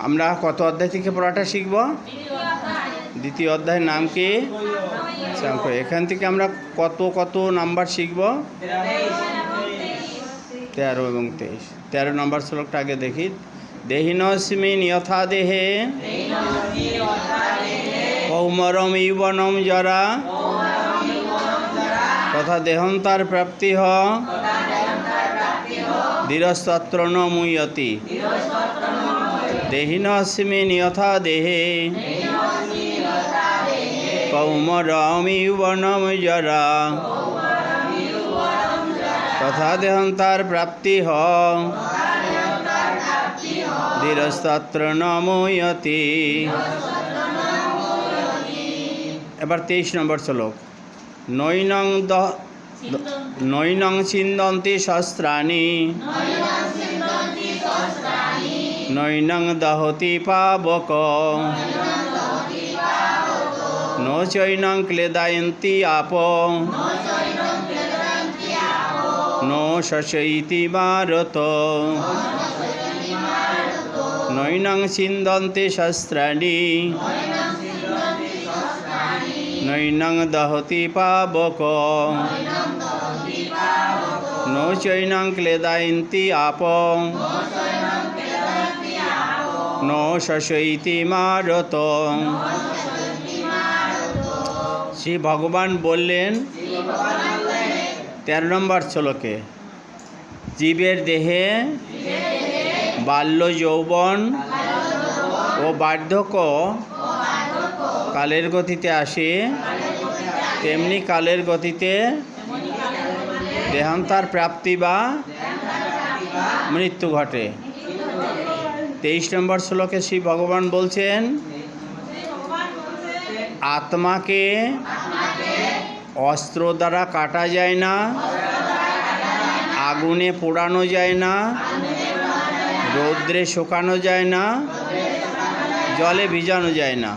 আমরা কত অধ্যায় থেকে পড়াটা শিখব? দ্বিতীয় অধ্যায়ের নাম কি? এখান থেকে আমরা কত কত নাম্বার শিখব? 13 এবং 23। 13 নম্বর শ্লোকটা আগে দেখি। দেহিনস্মিন যথা দেহে কৌমরম ইবনম জরা তথা দেহন্তার প্রাপ্তি হ ধীরস্তত্র ন মুয়তি। দেহিনস্মিন যথা দেহে কৌমরম ইবনম জরা তথা দেহন্তার প্রাপ্তি হ ধীরস্তত্র ন মুয়তি। এবার 23 নম্বর শ্লোক। নৈনং ছিন্দন্তি শস্ত্রাণি নৈনং দহতি পাবক নো চৈনং ক্লেদয়ন্তি আপ নো শশয়তি ভারত। নৈনং ছিন্দন্তি শস্ত্রাণি নৈনং দহতি পাবক নো চৈনং ক্লেদয়ন্তি আপ নো শশয়তি ভারত। শ্রী ভগবান বললেন 13 নম্বর শ্লোকে, জীবের দেহে বাল্য যৌবন ও বার্ধক্য কালের গতিতে আসে, তেমনি কালের গতিতে দেহান্তার প্রাপ্তি বা মৃত্যু ঘটে। 23 নম্বর শ্লোকে শ্রী ভগবান বলছেন, আত্মাকে অস্ত্র দ্বারা কাটা যায় না, আগুনে পোড়ানো যায় না, রৌদ্রে শুকানো যায় না, জলে ভিজানো যায় না।